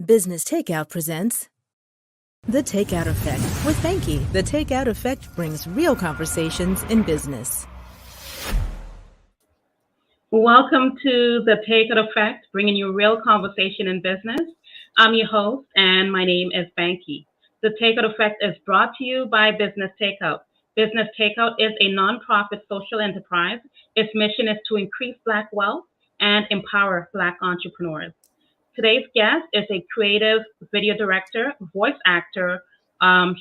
Business Takeout presents The Takeout Effect with Banki. The Takeout Effect brings real conversations in business. Welcome to The Takeout Effect, bringing you real conversation in business. I'm your host, and my name is Banki. The Takeout Effect is brought to you by Business Takeout. Business Takeout is a nonprofit social enterprise. Its mission is to increase Black wealth and empower Black entrepreneurs. Today's guest is a creative video director, voice actor.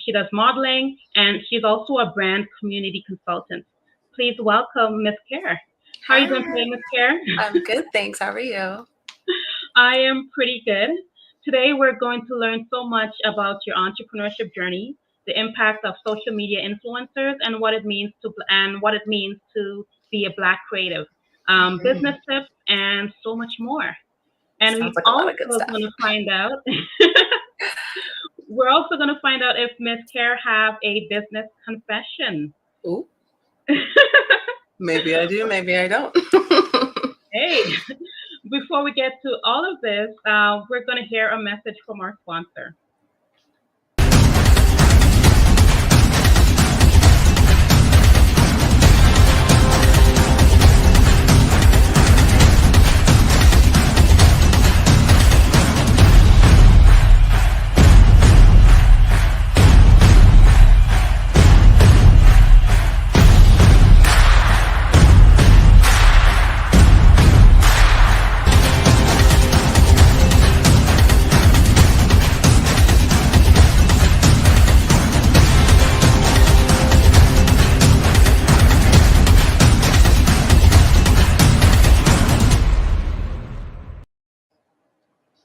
She does modeling, and she's also a brand community consultant. Please welcome Miss Kerr. How are you doing today, Miss Kerr? I'm good, thanks. How are you? I am pretty good. Today, we're going to learn so much about your entrepreneurship journey, the impact of social media influencers, and what it means to be a Black creative, business tips, and so much more. And Sounds like a lot of good stuff. We're also going to find out if Miss Kerr have a business confession. Ooh. Maybe I do, maybe I don't. Hey, before we get to all of this, we're going to hear a message from our sponsor.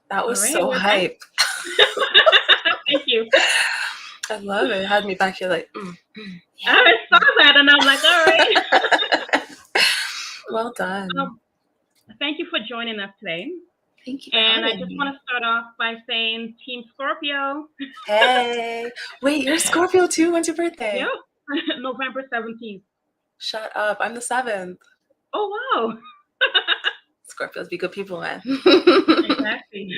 That was so hype. Thank you. I love it. It had me back here like, yeah. I saw that and I'm like, all right. Well done. Thank you for joining us today. Thank you. And I just want to start off by saying Team Scorpio. Hey. Wait, you're Scorpio too? When's your birthday? Yep. November 17th. Shut up. I'm the 7th. Oh, wow. Scorpios be good people, man. Exactly.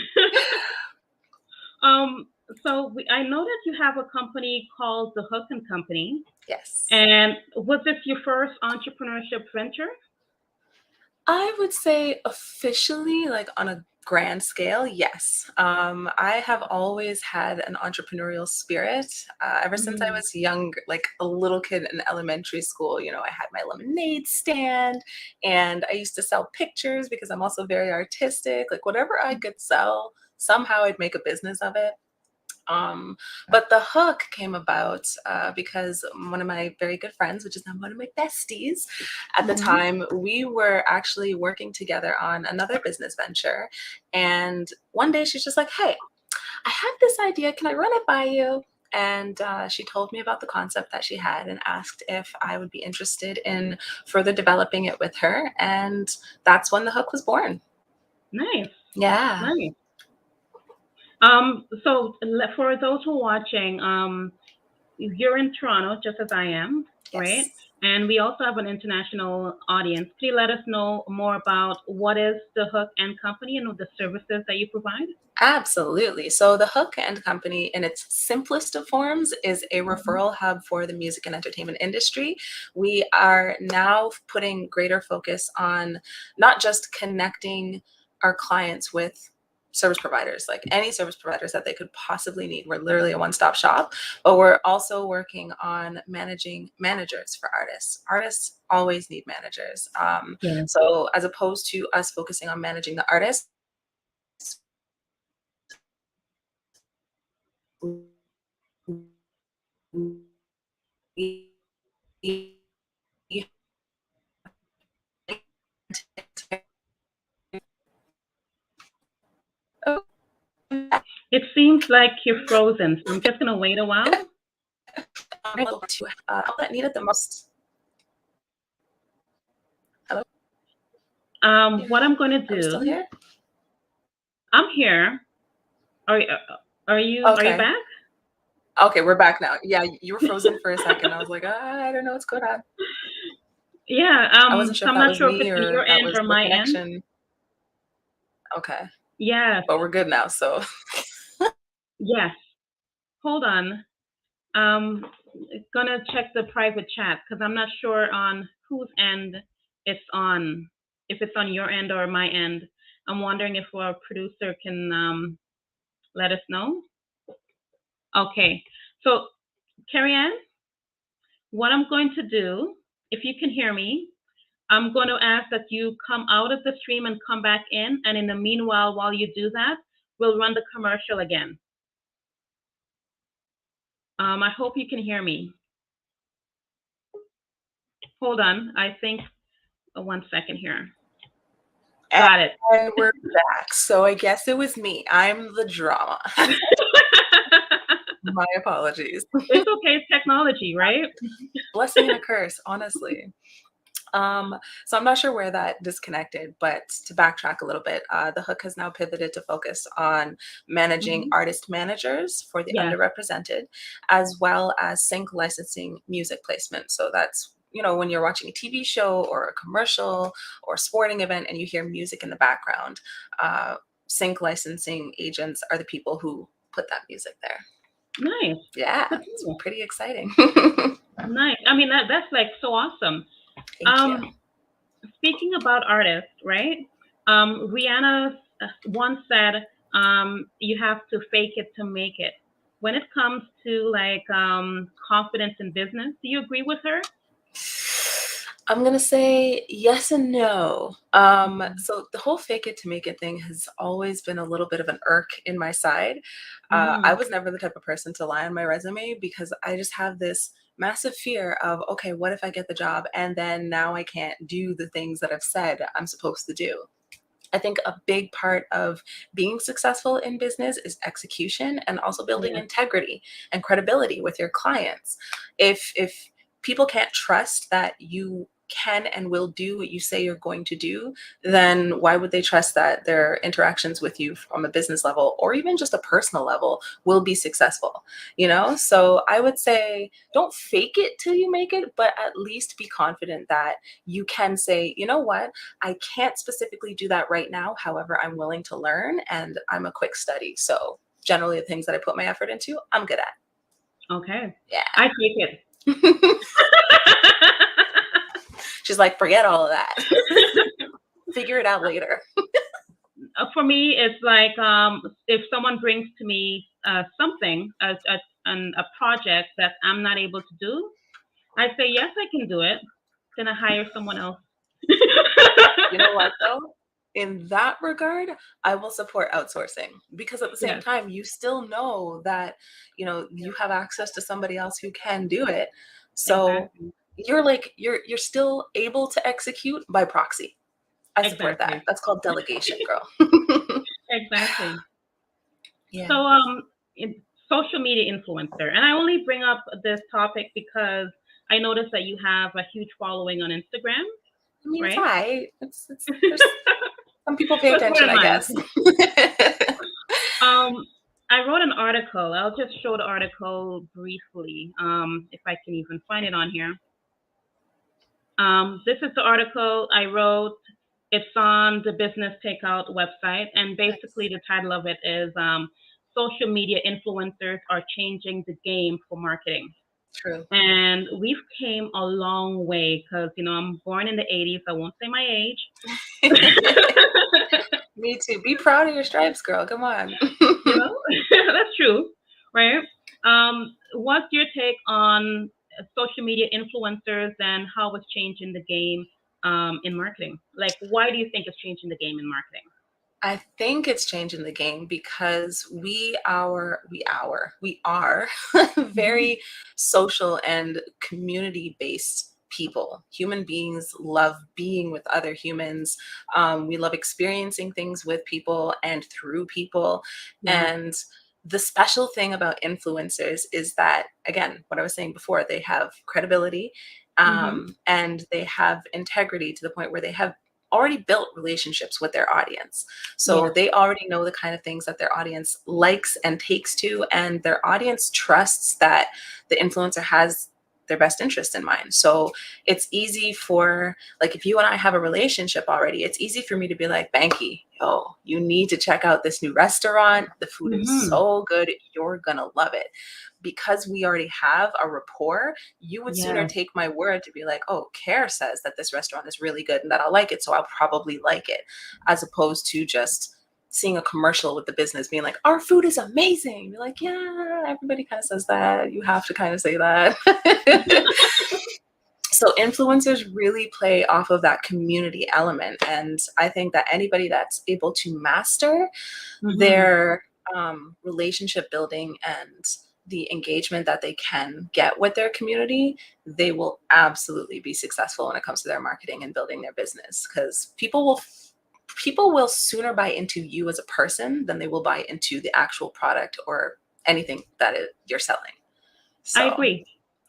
I know that you have a company called The Hook and Company. Yes. And was this your first entrepreneurship venture? I would say officially, like on a grand scale, yes. I have always had an entrepreneurial spirit ever since I was young, like a little kid in elementary school. You know, I had my lemonade stand and I used to sell pictures because I'm also very artistic. Like whatever I could sell, somehow I'd make a business of it. But the hook came about because one of my very good friends, which is now one of my besties at the time, we were actually working together on another business venture. And one day she's just like, hey, I have this idea. Can I run it by you? And she told me about the concept that she had and asked if I would be interested in further developing it with her. And that's when the hook was born. Nice. Yeah. Nice. So for those who are watching, you're in Toronto, just as I am, yes. Right? And we also have an international audience. Can you let us know more about what is The Hook and Company and the services that you provide? Absolutely. So The Hook and Company, in its simplest of forms, is a referral hub for the music and entertainment industry. We are now putting greater focus on not just connecting our clients with service providers, like any service providers that they could possibly need. We're literally a one-stop shop, but we're also working on managing managers for artists. Artists always need managers. So as opposed to us focusing on managing the artists, It seems like you're frozen, so I'm just going to wait a while. All that needed the most. Hello? What I'm going to do. Are you still here? I'm here. Are you back? Okay, we're back now. Yeah, you were frozen for a second. I was like, I don't know what's going on. Yeah, I wasn't sure I'm not sure if it's on your end or my connection. end. Okay. Yes, but we're good now. So yes. Hold on. Gonna check the private chat because I'm not sure on whose end it's on. If it's on your end or my end. I'm wondering if our producer can let us know. Okay. So, Carrie Ann, what I'm going to do, if you can hear me, I'm going to ask that you come out of the stream and come back in. And in the meanwhile, while you do that, we'll run the commercial again. I hope you can hear me. Hold on. I think, 1 second here. Got it. and we're back. So I guess it was me. I'm the drama. My apologies. It's okay. It's technology, right? Blessing and a curse, honestly. So I'm not sure where that disconnected, but to backtrack a little bit, the Hook has now pivoted to focus on managing artist managers for the Yes. underrepresented, as well as sync licensing music placement. So that's, when you're watching a TV show or a commercial or a sporting event and you hear music in the background, sync licensing agents are the people who put that music there. Nice. Yeah, Good it's deal. pretty exciting. Nice. I mean, that's like so awesome. Thank you. Speaking about artists, right? Rihanna once said, "You have to fake it to make it." When it comes to like confidence in business, do you agree with her? I'm gonna say yes and no. So the whole fake it to make it thing has always been a little bit of an irk in my side. I was never the type of person to lie on my resume because I just have this massive fear of, okay, what if I get the job and then now I can't do the things that I've said I'm supposed to do? I think a big part of being successful in business is execution and also building Yes, integrity and credibility with your clients. If people can't trust that you can and will do what you say you're going to do, then why would they trust that their interactions with you from a business level or even just a personal level will be successful? So I would say don't fake it till you make it, but at least be confident that you can say, you know what, I can't specifically do that right now. However, I'm willing to learn and I'm a quick study. So generally the things that I put my effort into, I'm good at. okay. Yeah. I take it. She's like, forget all of that. Figure it out later. For me, it's like if someone brings to me something, a project that I'm not able to do, I say yes, I can do it. Then I hire someone else. You know what though? In that regard, I will support outsourcing because at the same Yes, time, you still know that, you have access to somebody else who can do it. So exactly. you're still able to execute by proxy. I support that. Exactly. That's called delegation, girl. Exactly. Yeah. So, social media influencer, and I only bring up this topic because I noticed that you have a huge following on Instagram, I mean, it's all right? right. There's some people pay So it's more attention, than I mine. guess. Um, I wrote an article. I'll just show the article briefly, if I can even find it on here. This is the article I wrote. It's on the Business Takeout website, and basically Nice. the title of it is "Social Media Influencers Are Changing the Game for Marketing." True. And we've came a long way because I'm born in the '80s. I won't say my age. Me too. Be proud of your stripes, girl. Come on. That's true, right? What's your take on social media influencers and how it's changing the game in marketing? Like, why do you think it's changing the game in marketing? I think it's changing the game because we are very social and community based people. Human beings love being with other humans. We love experiencing things with people and through people. Yeah. And the special thing about influencers is that, again, what I was saying before, they have credibility, Mm-hmm. and they have integrity to the point where they have already built relationships with their audience. So Yeah. they already know the kind of things that their audience likes and takes to, and their audience trusts that the influencer has their best interest in mind. So it's easy for, like, if you and I have a relationship already, it's easy for me to be like, Banki, yo, you need to check out this new restaurant. The food is Mm-hmm. so good. You're going to love it. Because we already have a rapport, you would sooner Yes. take my word to be like, oh, Kerr says that this restaurant is really good and that I'll like it, so I'll probably like it, as opposed to just seeing a commercial with the business being like, our food is amazing. You're like, yeah, everybody kind of says that. You have to kind of say that. So influencers really play off of that community element. And I think that anybody that's able to master Mm-hmm. their relationship building and the engagement that they can get with their community, they will absolutely be successful when it comes to their marketing and building their business, because people will sooner buy into you as a person than they will buy into the actual product or anything that you're selling. I So agree.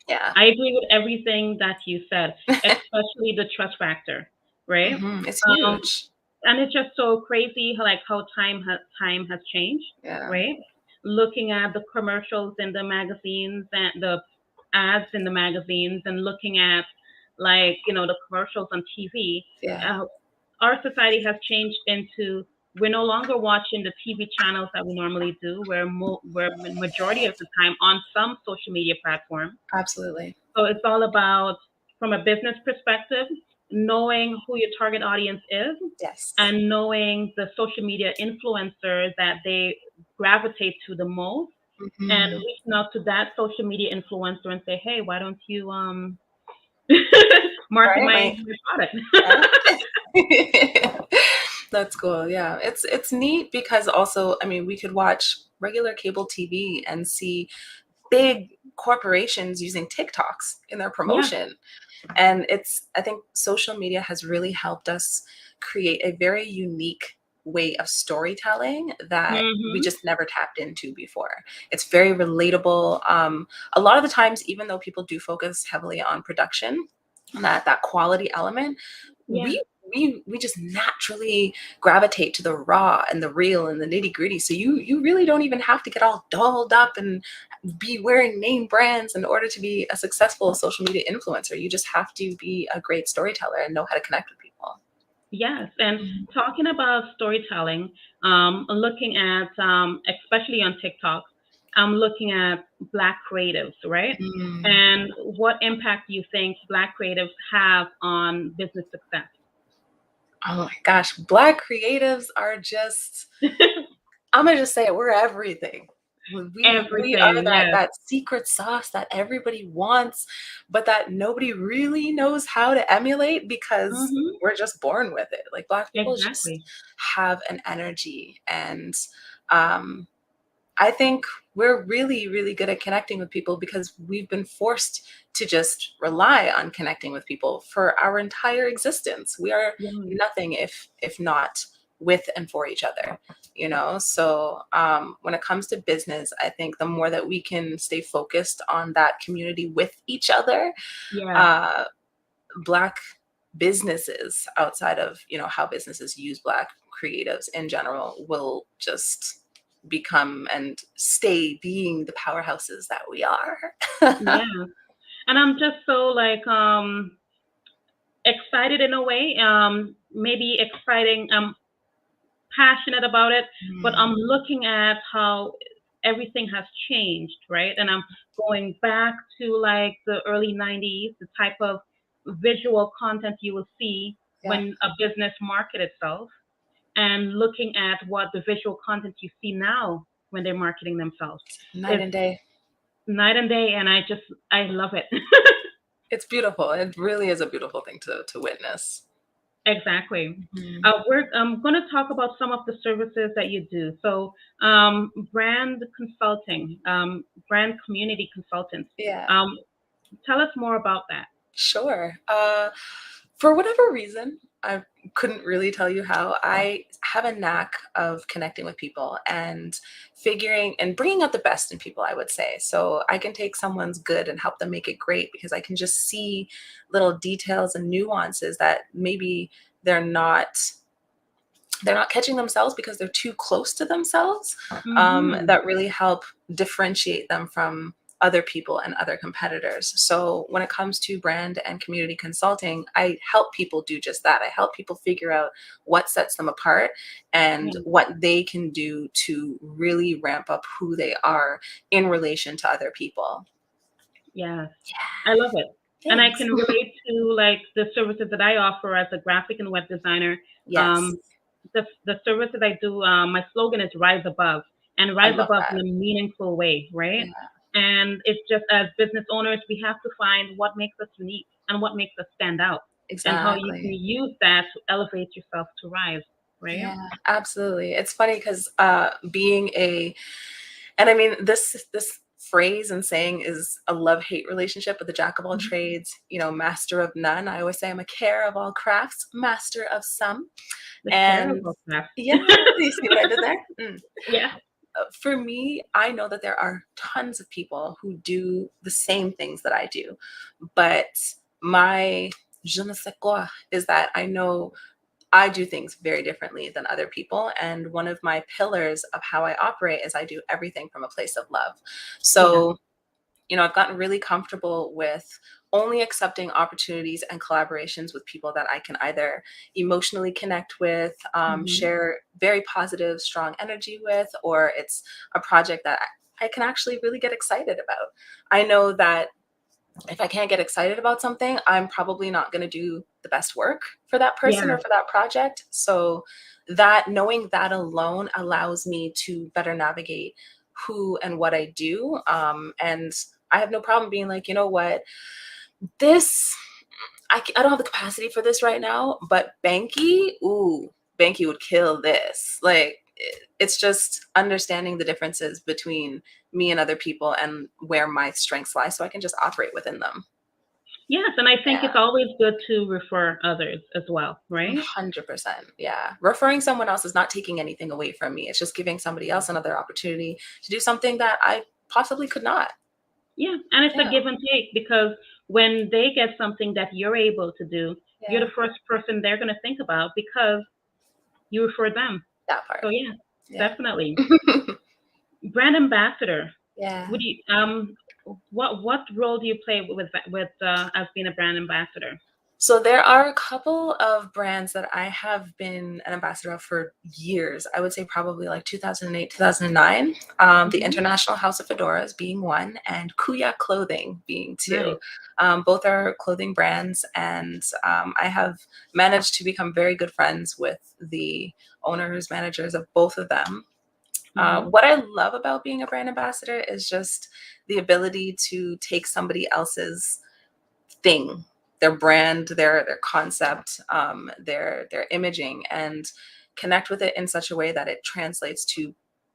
yeah. I agree with everything that you said, especially the trust factor, right? It's Um, huge. and it's just so crazy how time has changed, Yeah. right? Looking at the commercials in the magazines and the ads in the magazines, and looking at, like, the commercials on TV. Yeah. Uh, our society has changed into, we're no longer watching the TV channels that we normally do. We're majority of the time on some social media platform. Absolutely. So it's all about, from a business perspective, knowing who your target audience is Yes. and knowing the social media influencers that they gravitate to the most, and Mhm. reaching out to that social media influencer and say, hey, why don't you market Right. my product? Right. That's cool. Yeah. It's neat because also, I mean, we could watch regular cable TV and see big corporations using TikToks in their Yeah. promotion. And I think social media has really helped us create a very unique way of storytelling that we Hmm. just never tapped into before. It's very relatable. A lot of the times, even though people do focus heavily on production, that quality element, Yeah. we just naturally gravitate to the raw and the real and the nitty gritty. So you really don't even have to get all dolled up and be wearing name brands in order to be a successful social media influencer. You just have to be a great storyteller and know how to connect with people. Yes, and Mhm. talking about storytelling, looking at, especially on TikTok, I'm looking at Black creatives, right? Mm. And what impact do you think Black creatives have on business success? Oh my gosh, Black creatives are just, I'm gonna just say it, we're everything. We are Everything, yes. that secret sauce that everybody wants, but that nobody really knows how to emulate because Hmm. we're just born with it. Like Black people just Exactly. have an energy, and um, I think we're really, really good at connecting with people because we've been forced to just rely on connecting with people for our entire existence. We are Yeah. nothing if not with and for each other, you know? So when it comes to business, I think the more that we can stay focused on that community with each other, Yes. uh, Black businesses outside of, how businesses use Black creatives in general will just become and stay being the powerhouses that we are. Yeah. And I'm just so, like, excited in a way. Maybe exciting. Passionate about it, but I'm Mm, looking at how everything has changed, right? And I'm going back to, like, the early 90s, the type of visual content you will see yeah, when a business market itself, and looking at what the visual content you see now when they're marketing themselves. night It's and day. night and day, and I love it. It's beautiful. It really is a beautiful thing to witness. Exactly. Mhm. I'm going to talk about some of the services that you do. So, brand consulting, brand community consultants. Yeah. Um, tell us more about that. Sure. For whatever reason, I couldn't really tell you how. I have a knack of connecting with people and figuring and bringing out the best in people, I would say. So I can take someone's good and help them make it great because I can just see little details and nuances that maybe they're not they're not catching themselves because they're too close to themselves, Hmm. that really help differentiate them from other people and other competitors. So when it comes to brand and community consulting, I help people do just that. I help people figure out what sets them apart and Yeah. what they can do to really ramp up who they are in relation to other people. Yes. I Yeah, love it. And I thanks. can relate to like the services that I offer as a graphic and web designer. Yes, Um, the services I do, my slogan is rise above, and I rise love above in that. a meaningful way, right? Yeah, And it's just as business owners, we have to find what makes us unique and what makes us stand out, and how you can exactly. use that to elevate yourself to rise, right? Yeah, absolutely. It's funny because and I mean this phrase and saying is a love-hate relationship with the jack of all Mhm. trades, master of none. I always say I'm a care of all crafts, master of some. The care And about that. yeah, you see what I did there? Yeah. For me, I know that there are tons of people who do the same things that I do, but my je ne sais quoi is that I know I do things very differently than other people. And one of my pillars of how I operate is I do everything from a place of love. Yeah. So, I've gotten really comfortable with only accepting opportunities and collaborations with people that I can either emotionally connect with, Hmm. share very positive, strong energy with, or it's a project that I can actually really get excited about. I know that if I can't get excited about something, I'm probably not going to do the best work for that person Yeah. or for that project. So that knowing that alone allows me to better navigate who and what I do. And I have no problem being like, you know what, this I don't have the capacity for this right now, but Banki would kill this. Like it's just understanding the differences between me and other people and where my strengths lie so I can just operate within them. Yes, and I think Yeah. it's always good to refer others as well, right? 100%. Yeah. Referring someone else is not taking anything away from me. It's just giving somebody else another opportunity to do something that I possibly could not. Yeah, and it's a Yeah. give and take because when they get something that you're able to do, you're Yeah. the first person they're going to think about because you referred them. That part. So yeah, Yeah. definitely. Brand ambassador. Yeah. Would you what role do you play with as being a brand ambassador? So there are a couple of brands that I have been an ambassador of for years. I would say probably like 2008, 2009. The Hmm. International House of Fedoras being one, and Kuya Clothing being two. Nice. Both are clothing brands, and I have managed to become very good friends with the owners, managers of both of them. Hmm. What I love about being a brand ambassador is just the ability to take somebody else's thing, their brand, their concept, their imaging, and connect with it in such a way that it translates to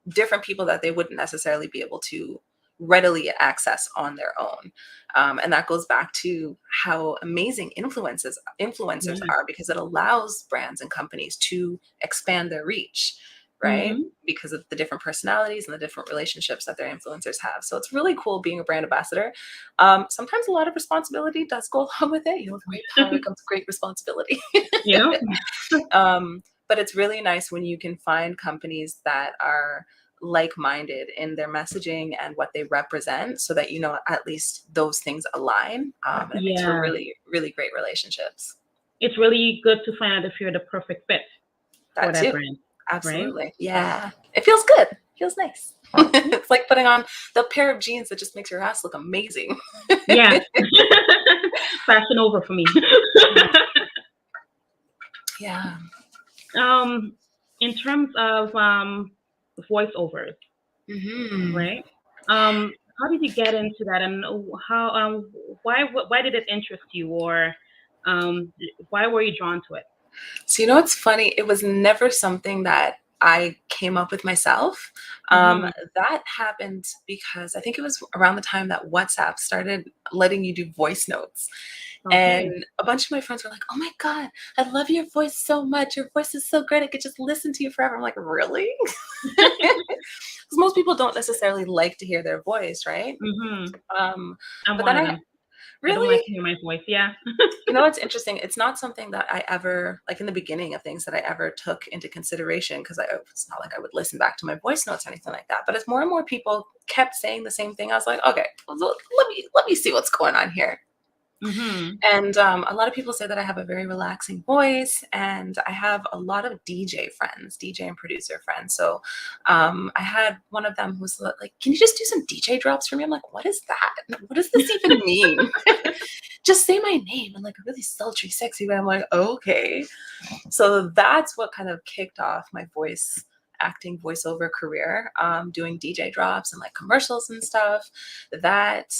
different people that they wouldn't necessarily be able to readily access on their own. And that goes back to how amazing influencers Yeah. are, because it allows brands and companies to expand their reach, right? Hmm. Because of the different personalities and the different relationships that their influencers have. So it's really cool being a brand ambassador. Sometimes a lot of responsibility does go along with it. With great power comes great responsibility. Yeah. But it's really nice when you can find companies that are like-minded in their messaging and what they represent, so that at least those things align, and it makes for Yeah. really, really great relationships. It's really good to find out if you're the perfect fit for That that too. brand, right? Absolutely. Yeah. It feels good. Feels nice. Yeah. It's like putting on the pair of jeans that just makes your ass look amazing. Yeah. Fashion over for me. Yeah. um, in terms of voiceovers, Hmm. right? How did you get into that, and how why did it interest you, or why were you drawn to it? So what's funny? It was never something that I came up with myself. Hmm. That happened because I think it was around the time that WhatsApp started letting you do voice notes. Okay. And a bunch of my friends were like, "Oh my God, I love your voice so much. Your voice is so great. I could just listen to you forever." I'm like, "Really?" Because most people don't necessarily like to hear their voice, right? Hmm. Um, I'm but one then of I them. I don't like Really? to hear my voice. Yeah. You know, it's interesting. It's not something that I ever, like in the beginning of things, that I ever took into consideration, because it's not like I would listen back to my voice notes or anything like that. But as more and more people kept saying the same thing, I was like, okay, well, let me see what's going on here. Mm-hmm. And a lot of people say that I have a very relaxing voice, and I have a lot of DJ friends, DJ and producer friends. So I had one of them who's like, "Can you just do some DJ drops for me?" I'm like, "What is that? What does this even mean?" Just say my name in like a really sultry, sexy way. I'm like, okay. So that's what kind of kicked off my acting voiceover career, doing DJ drops and like commercials and stuff. That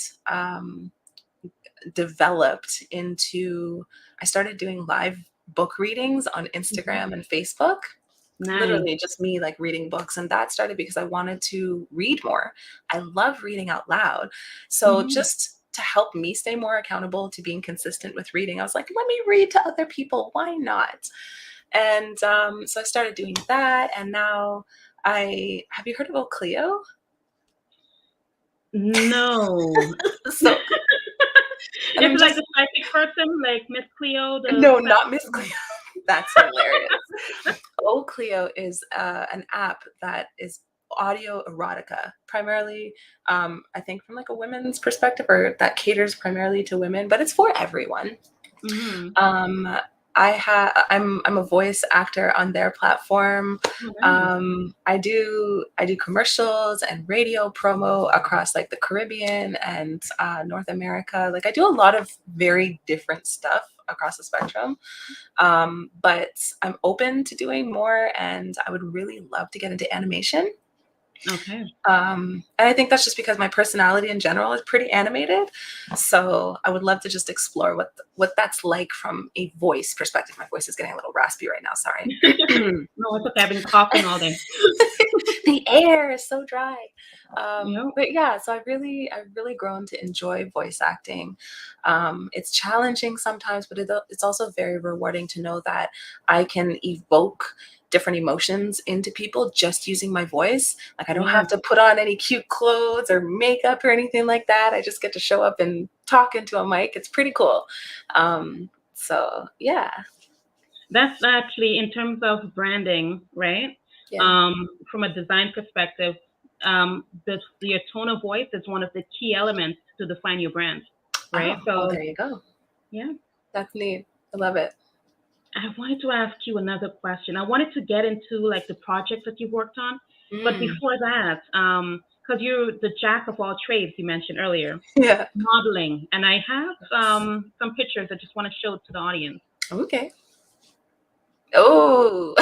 developed into, I started doing live book readings on Instagram and Facebook. Nice. Literally just me like reading books. And that started because I wanted to read more. I love reading out loud. So Mm-hmm. just to help me stay more accountable to being consistent with reading, I was like, let me read to other people. Why not? And so I started doing that. And now have you heard of Cleo? No. So, and Is I'm it like just, the psychic person, like Miss Cleo, the no, not Miss psychic? Cleo. That's hilarious. Cleo is an app that is audio erotica, primarily, I think from like a women's perspective, or that caters primarily to women, but it's for everyone. Mm-hmm. Um, I'm a voice actor on their platform. Oh, nice. I do commercials and radio promo across like the Caribbean and North America. Like I do a lot of very different stuff across the spectrum. But I'm open to doing more, and I would really love to get into animation. Okay. And I think that's just because my personality in general is pretty animated. So I would love to just explore what that's like from a voice perspective. My voice is getting a little raspy right now. Sorry. No, it's okay. I've been coughing all day. The air is so dry. Yep. But yeah, so I've really grown to enjoy voice acting. It's challenging sometimes, but it's also very rewarding to know that I can evoke different emotions into people just using my voice. Like I don't have Yes. to put on any cute clothes or makeup or anything like that. I just get to show up and talk into a mic. It's pretty cool. So yeah, That's actually in terms of branding, right? yeah. From a design perspective, your tone of voice is one of the key elements to define your brand, right? Oh, well, So, there you go. yeah. That's neat. I love it. I wanted to ask you another question. I wanted to get into like the projects that you've worked on, but Mm, before that, because you're the jack of all trades you mentioned earlier, yeah. modeling, and I have some pictures I just want to show to the audience. Okay. Oh,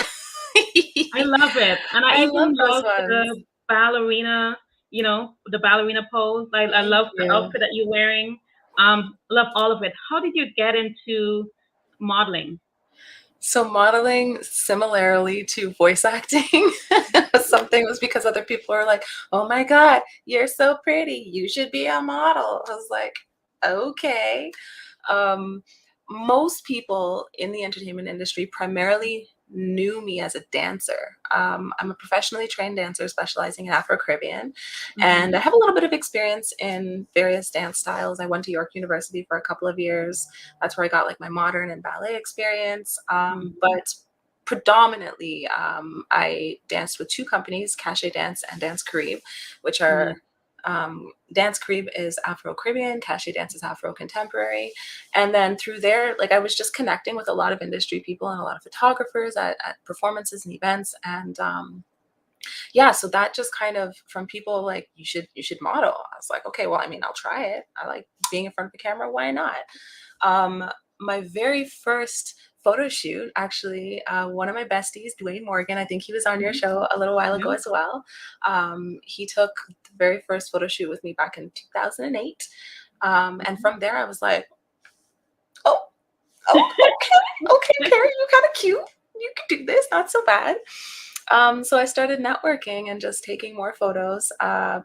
I love it, and I I love even those love ones. the ballerina, the ballerina pose. I Thank love the you. outfit that you're wearing. Love all of it. How did you get into modeling? So modeling, similarly to voice acting, something was because other people were like, "Oh my God, you're so pretty. You should be a model." I was like, "Okay." Um, Most people in the entertainment industry primarily knew me as a dancer. I'm a professionally trained dancer specializing in Afro Caribbean, and I Hmm. have a little bit of experience in various dance styles. I went to York University for a couple of years. That's where I got like my modern and ballet experience. Hmm. But predominantly, I danced with two companies, Cache Dance and Dance Carib, which Nice. are Dance Carib is Afro Caribbean, Cache Dance is Afro Contemporary. And then through there, like I was just connecting with a lot of industry people and a lot of photographers at performances and events. And yeah, so that just kind of, from people like, you should model. I was like, okay, well, I mean, I'll try it. I like being in front of the camera. Why not? Um, my very first photo shoot, actually, one of my besties, Dwayne Morgan, I think he was on your Hmm. show a little while ago Yeah. as well. He took the very first photo shoot with me back in 2008. And from there, I was like, oh, oh, okay, okay, Perry, you kind of cute. You can do this, not so bad. So I started networking and just taking more photos.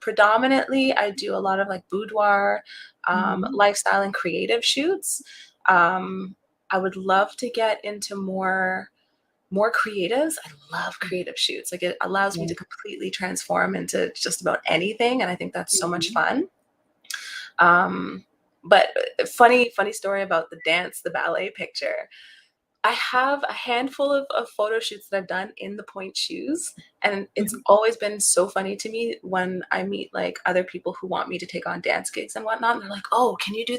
Predominantly, I do a lot of like boudoir, Hmm. lifestyle, and creative shoots. Um, I would love to get into more creatives. I love creative shoots. Like it allows me Yeah. to completely transform into just about anything, and I think that's so much Hmm. fun. Um, But funny story about the ballet picture. I have a handful of photo shoots that I've done in the point shoes, and it's Mhm. always been so funny to me when I meet like other people who want me to take on dance gigs and whatnot. And they're like, "Oh, can you do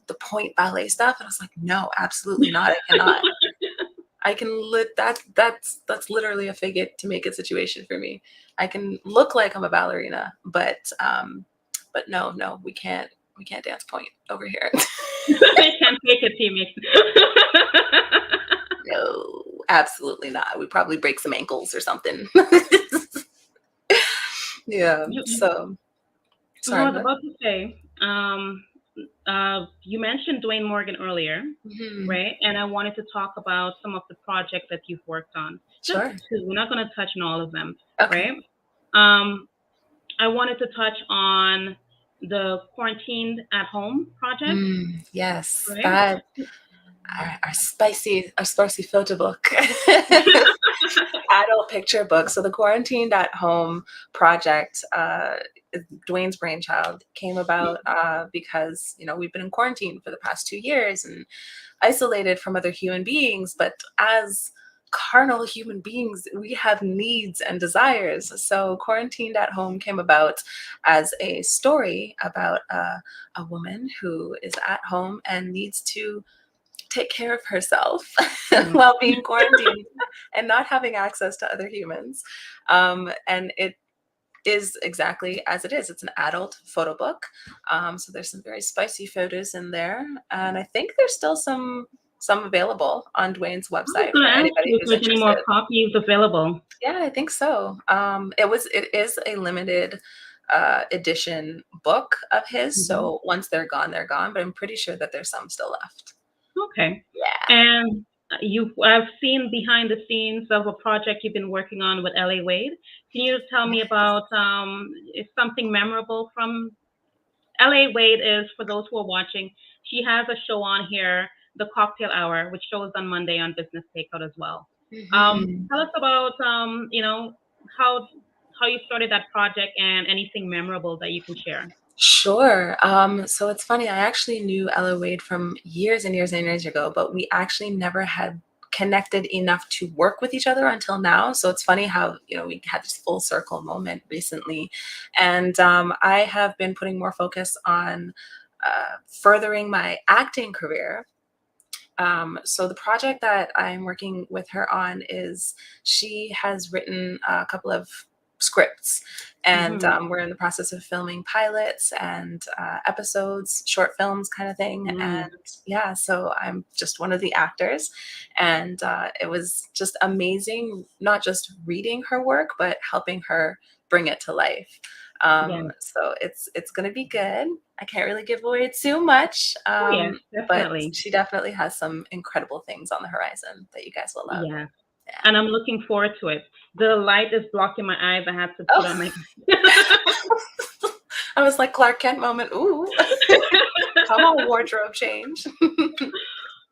the point ballet stuff?" And I was like, "No, absolutely not. I cannot. I can that's literally a fake it to make it situation for me. I can look like I'm a ballerina, but no, we can't dance point over here." I can't take it, team. No, absolutely not. We probably break some ankles or something. Yeah. You, So I sorry, was what? about to say, you mentioned Dwayne Morgan earlier, Mhm. right? And I wanted to talk about some of the projects that you've worked on. Just Sure. two. We're not going to touch on all of them, Okay. right? Um, I wanted to touch on the quarantined at home project, Yes, right? that our spicy photo book. Adult picture book. So the Quarantined at Home project, is Dwayne's brainchild, came about because we've been in quarantine for the past 2 years and isolated from other human beings. But as carnal human beings, we have needs and desires. So Quarantined at Home came about as a story about a woman who is at home and needs to take care of herself Yeah. while being quarantined and not having access to other humans. And it is exactly as it is. It's an adult photo book. So there's some very spicy photos in there, and I think there's still some available on Dwayne's I was website going for to ask anybody you if who's there's any more interested. copies available. Yeah, I think so. It is a limited edition book of his. Hmm. So once they're gone, they're gone. But I'm pretty sure that there's some still left. Okay. Yeah. And I've seen behind the scenes of a project you've been working on with LA Wade. Can you tell me about is something memorable from LA Wade? Is, for those who are watching, she has a show on here, The Cocktail Hour, which shows on Monday on Business Takeout as well. Mhm. Tell us about how how you started that project and anything memorable that you can share. Sure. So it's funny. I actually knew Ella Wade from years and years and years ago, but we actually never had connected enough to work with each other until now. So it's funny how we had this full circle moment recently, and I have been putting more focus on furthering my acting career. So the project that I'm working with her on is she has written a couple of scripts, and Hmm. we're in the process of filming pilots and episodes, short films, kind of thing. Mm. And yeah, so I'm just one of the actors, and it was just amazing, not just reading her work, but helping her bring it to life. Yeah. So it's going to be good. I can't really give away too much, Oh yes, but definitely. she definitely has some incredible things on the horizon that you guys will love. Yeah. Yeah. And I'm looking forward to it. The light is blocking my eyes. I have to put on Oh, my. I was like Clark Kent moment. Ooh, come on, wardrobe change.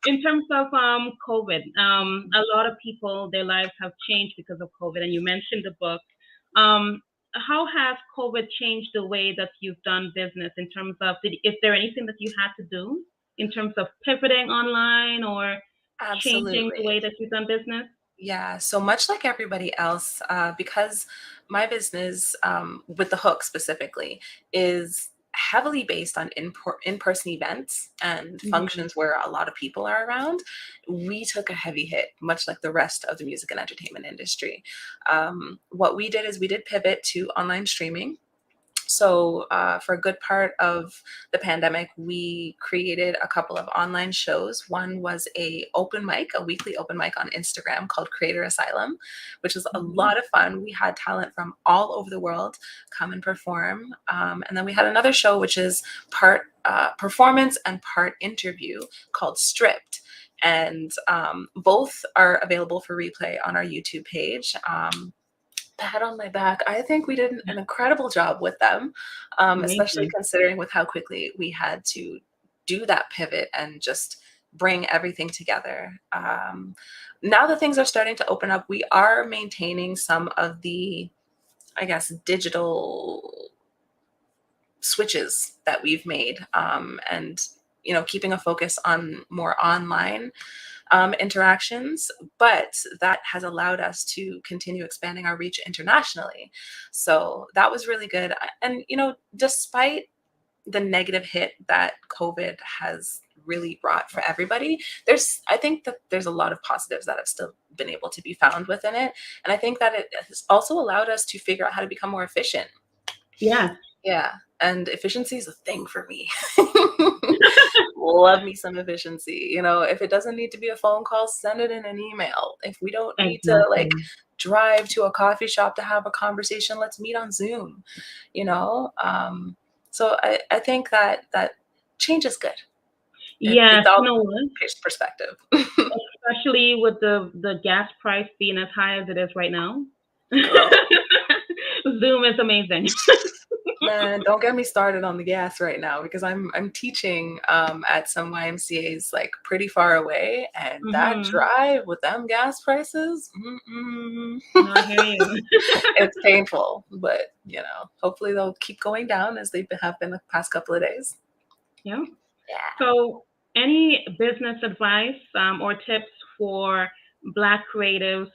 In terms of COVID, a lot of people, their lives have changed because of COVID, and you mentioned the book. How has COVID changed the way that you've done business? In terms of, is there anything that you had to do in terms of pivoting online or changing the Absolutely. way that you've done business? Yeah, so much like everybody else, because my business, with the hook specifically, is heavily based on in-person events and Hmm. functions where a lot of people are around, we took a heavy hit, much like the rest of the music and entertainment industry. What we did is we did pivot to online streaming. So for a good part of the pandemic, we created a couple of online shows. One was a weekly open mic on Instagram called Creator Asylum, which was a Hmm. lot of fun. We had talent from all over the world come and perform. And then we had another show, which is part performance and part interview, called Stripped. And both are available for replay on our YouTube page. Pat on my back. I think we did an incredible job with them, especially Amazing. considering with how quickly we had to do that pivot and just bring everything together. Now that things are starting to open up, we are maintaining some of the, I guess, digital switches that we've made, and keeping a focus on more online interactions, but that has allowed us to continue expanding our reach internationally. So that was really good. And, despite the negative hit that COVID has really brought for everybody, I think that there's a lot of positives that have still been able to be found within it. And I think that it has also allowed us to figure out how to become more efficient. Yeah. Yeah. And efficiency is a thing for me. Love me some efficiency. If it doesn't need to be a phone call, send it in an email. If we don't need to drive to a coffee shop to have a conversation, let's meet on Zoom. So I think that change is good. Yes, It's all you know what? perspective. Especially with the gas price being as high as it is right now. Girl. Zoom is amazing. Man, don't get me started on the gas right now, because I'm teaching at some YMCA's like pretty far away, and that drive with them gas prices, I hear you. it's painful. But hopefully they'll keep going down as they have been the past couple of days. Yeah. Yeah. So, any business advice or tips for Black creatives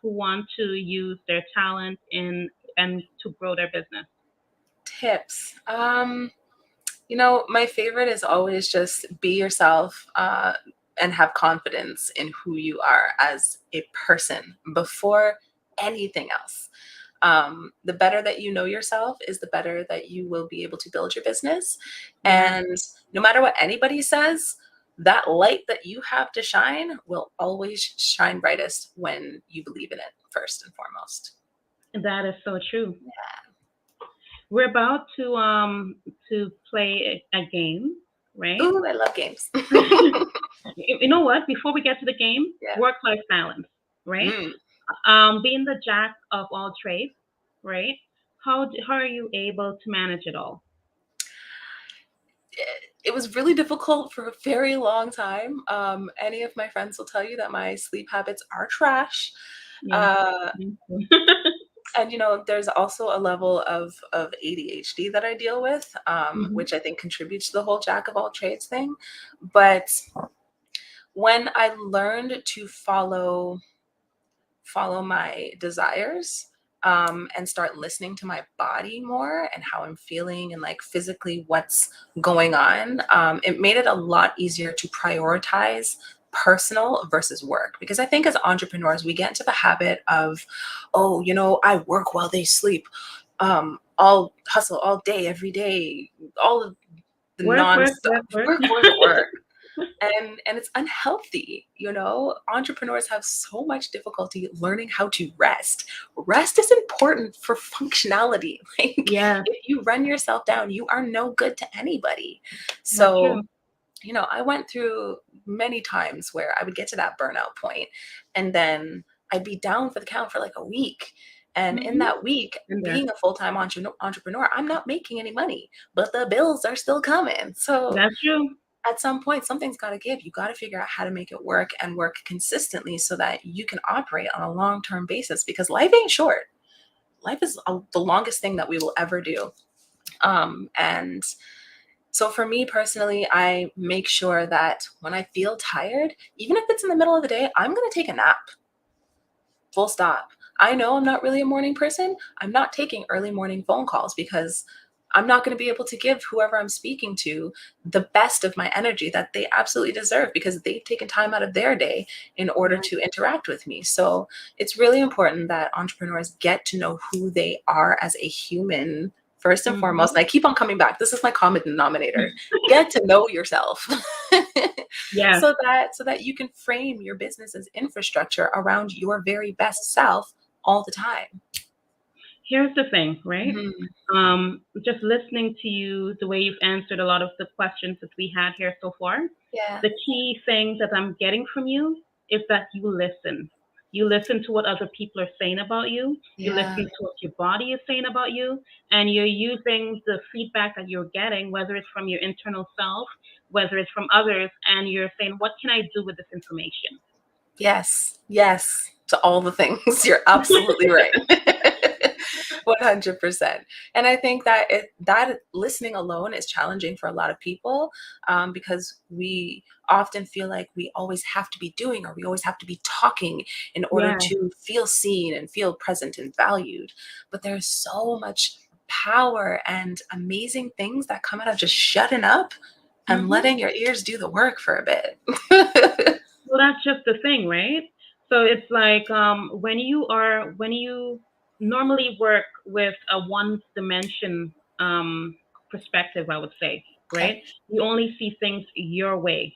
who want to use their talent and to grow their business? Tips. My favorite is always just be yourself, and have confidence in who you are as a person before anything else. The better that you know yourself is the better that you will be able to build your business. Yeah. And no matter what anybody says, that light that you have to shine will always shine brightest when you believe in it first and foremost. That is so true. Yeah. We're about to play a game, right? Ooh, I love games. You know what? Before we get to the game, Yeah. work-life balance, right? Being the jack of all trades, right? How are you able to manage it all? It was really difficult for a very long time. Any of my friends will tell you that my sleep habits are trash. Yeah. And there's also a level of ADHD that I deal with, which I think contributes to the whole jack of all trades thing. But when I learned to follow my desires, and start listening to my body more and how I'm feeling and like physically what's going on, it made it a lot easier to prioritize personal versus work. Because I think as entrepreneurs, we get into the habit of, I work while they sleep. I'll hustle all day, every day, all of the nonstop work. And it's unhealthy. Entrepreneurs have so much difficulty learning how to rest. Rest is important for functionality. If you run yourself down, you are no good to anybody. So I went through many times where I would get to that burnout point, and then I'd be down for the count for like a week. And in that week, being a full-time entrepreneur, I'm not making any money, but the bills are still coming. So that's true. At some point, something's got to give. You got to figure out how to make it work and work consistently so that you can operate on a long-term basis, because life ain't short. Life is the longest thing that we will ever do. And so for me personally, I make sure that when I feel tired, even if it's in the middle of the day, I'm going to take a nap. Full stop. I know I'm not really a morning person. I'm not taking early morning phone calls because I'm not going to be able to give whoever I'm speaking to the best of my energy that they absolutely deserve, because they've taken time out of their day in order to interact with me. So it's really important that entrepreneurs get to know who they are as a human first and foremost. And I keep on coming back. This is my common denominator. Get to know yourself. So that you can frame your business's infrastructure around your very best self all the time. Here's the thing, right? Just listening to you, the way you've answered a lot of the questions that we had here so far, the key thing that I'm getting from you is that you listen. You listen to what other people are saying about you. You listen to what your body is saying about you, and you're using the feedback that you're getting, whether it's from your internal self, whether it's from others, and you're saying, what can I do with this information? Yes, to all the things. You're absolutely right. 100%. And I think that that listening alone is challenging for a lot of people, because we often feel like we always have to be doing or we always have to be talking in order Yeah. to feel seen and feel present and valued. But there's so much power and amazing things that come out of just shutting up and Hmm. letting your ears do the work for a bit. Well, that's just the thing, right? So it's like when you normally work with a one dimension perspective, I would say, Okay. right? You only see things your way,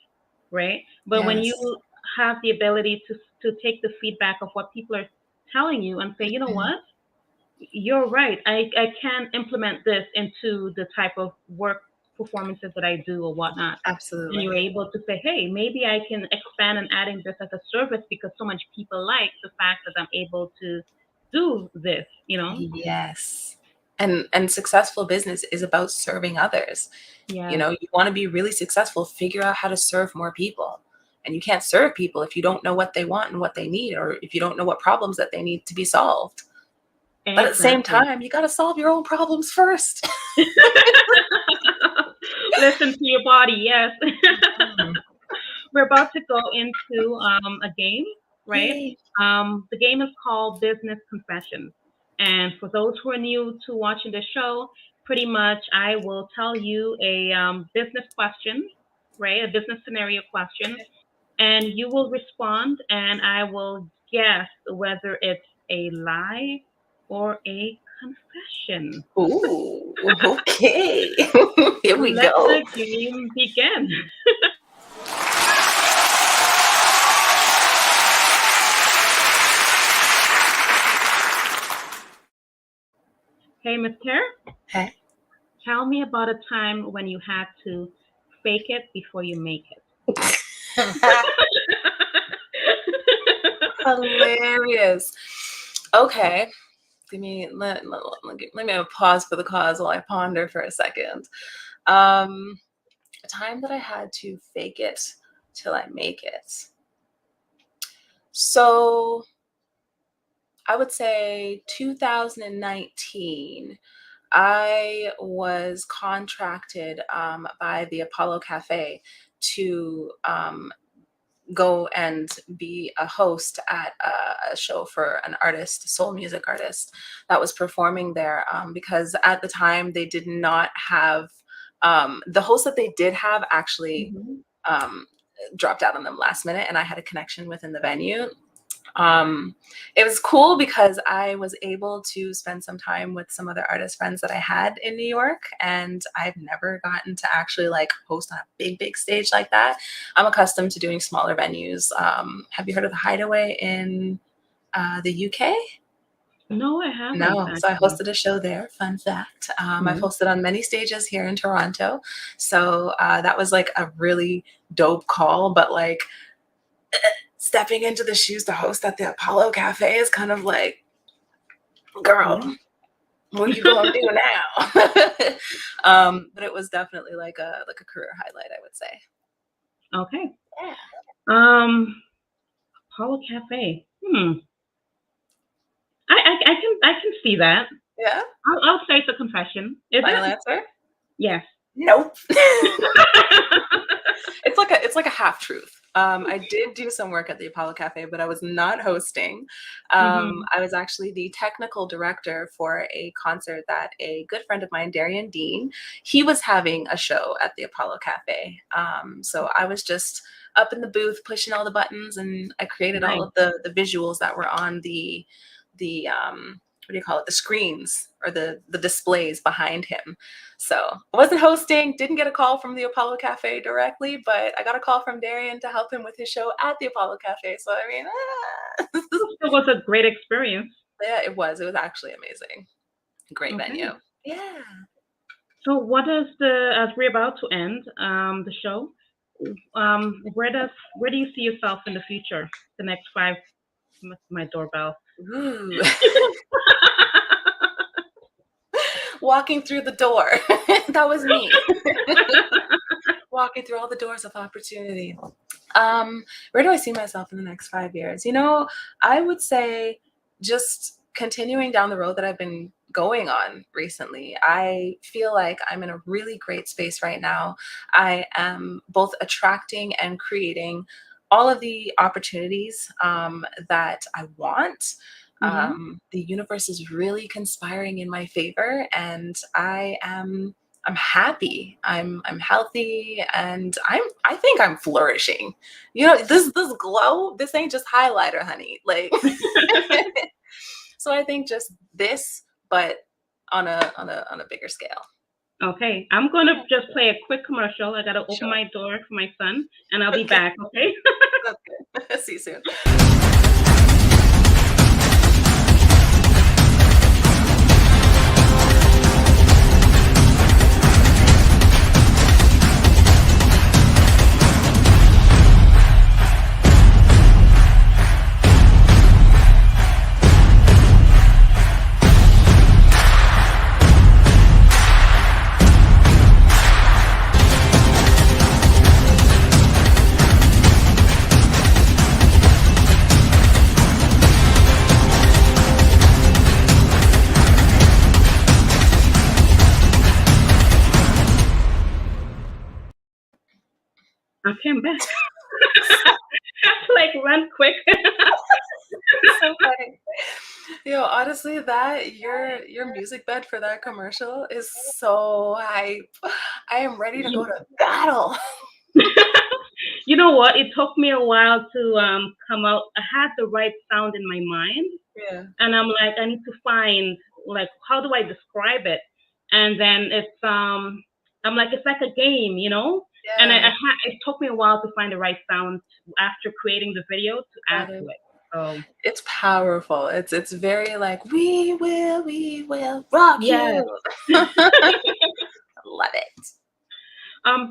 right? But when you Yes. have the ability to take the feedback of what people are telling you and say, you know Mm, what? You're right. I can implement this into the type of work performances that I do or whatnot. And absolutely. you're able to say, hey, maybe I can expand and adding this as a service because so much people like the fact that I'm able to do this, you know? Yes. And successful business is about serving others. You Yes, know, you want to be really successful, figure out how to serve more people. And you can't serve people if you don't know what they want and what they need, or if you don't know what problems that they need to be solved. But at the same exactly. time, you got to solve your own problems first. Listen to your body, yes. Mhm. We're about to go into a game, right? Yay. The game is called Business Confessions. And for those who are new to watching the show, pretty much I will tell you a business question, right? A business scenario question, and you will respond, and I will guess whether it's a lie or a confession. Ooh, okay. Here we Let go. the game begin. Hey, Miss Kerr, Okay. tell me about a time when you had to fake it before you make it. Hilarious. Okay. Let me have a pause for the cause while I ponder for a second. Um, a time that I had to fake it till I make it. So I would say 2019, I was contracted by the Apollo Cafe to go and be a host at a show for an artist, a soul music artist that was performing there. Because at the time they did not have the host that they did have actually Mhm. um, dropped out on them last minute, and I had a connection within the venue. um, it was cool because I was able to spend some time with some other artist friends that I had in New York, and I've never gotten to actually like host on a big stage like that. I'm accustomed to doing smaller venues. Have you heard of the Hideaway in the UK? No, I haven't No, so I actually. hosted a show there. Fun fact. I've Mhm. hosted on many stages here in Toronto, so that was like a really dope call. But like stepping into the shoes to host at the Apollo Cafe is kind of like, girl, Yeah. what you gonna do now? But it was definitely like a career highlight, I would say. Okay. Yeah. Apollo Cafe. I can see that. Yeah. I'll say it's a confession. Is Final it? answer? Yes. Nope. It's like a half truth. I did do some work at the Apollo Cafe, but I was not hosting. Mhm. I was actually the technical director for a concert that a good friend of mine, Darian Dean, he was having a show at the Apollo Cafe. So I was just up in the booth pushing all the buttons, and I created all Nice. of the visuals that were on the what do you call it, the screens or the displays behind him. So I wasn't hosting, didn't get a call from the Apollo Cafe directly, but I got a call from Darian to help him with his show at the Apollo Cafe. So I mean, It was a great experience. yeah, it was. It was actually amazing. Great venue. Okay. Yeah. So what is as we're about to end the show, where do you see yourself in the future? The next five, my doorbell. Ooh. Walking through the door. That was me. Walking through all the doors of opportunity. Where do I see myself in the next 5 years? I would say just continuing down the road that I've been going on recently. I feel like I'm in a really great space right now. I am both attracting and creating all of the opportunities that I want. Mm-hmm. The universe is really conspiring in my favor, and I'm happy. I'm healthy, and I think I'm flourishing. This glow, this ain't just highlighter, honey. Like so I think just this, but on a bigger scale. Okay, I'm going to just play a quick commercial. I got to open Sure. my door for my son, and I'll be Okay. back, okay? That's good. See you soon. Okay, I'm back. I have to like run quick. So funny. Honestly, that your music bed for that commercial is so hype. I am ready to go to battle. You know what? It took me a while to come out. I had the right sound in my mind, Yeah. and I'm like, I need to find like how do I describe it? And then I'm like, it's like a game, you know. And Yeah. it took me a while to find the right sound after creating the video to add Got to it. it. So It's powerful. It's very like we will rock yes. you. Love it.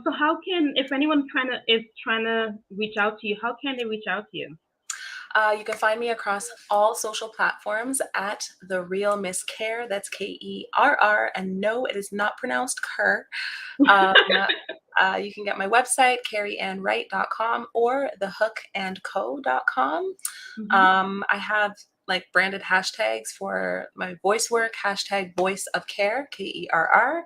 So how can if anyone is trying to reach out to you, how can they reach out to you? You can find me across all social platforms at The Real Miss Kerr. That's Kerr. And no, it is not pronounced Kerr. Um, you can get my website, carrieannwright.com or thehookandco.com. Hmm. I have like branded hashtags for my voice work, hashtag voice of care, Kerr. Yes.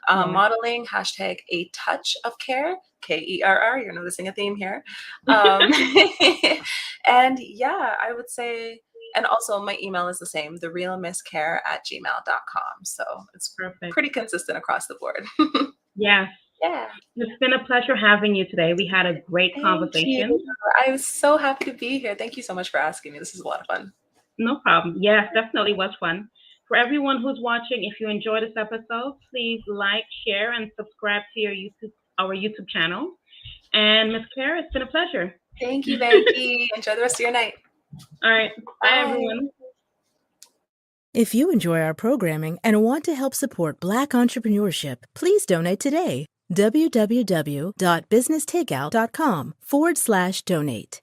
Modeling, hashtag a touch of care, Kerr. You're noticing a theme here. Um, and yeah, I would say, and also my email is the same, therealmisscare@gmail.com. So it's Perfect. pretty consistent across the board. Yes. Yeah. It's been a pleasure having you today. We had a great Thank you. conversation. I was so happy to be here. Thank you so much for asking me. This is a lot of fun. No problem. Yes, definitely was fun. For everyone who's watching, if you enjoyed this episode, please like, share, and subscribe to our YouTube channel. And Miss Kerr, it's been a pleasure. Thank you, Banki. Enjoy the rest of your night. All right. Bye, Bye. everyone. If you enjoy our programming and want to help support Black entrepreneurship, please donate today. www.businesstakeout.com/donate.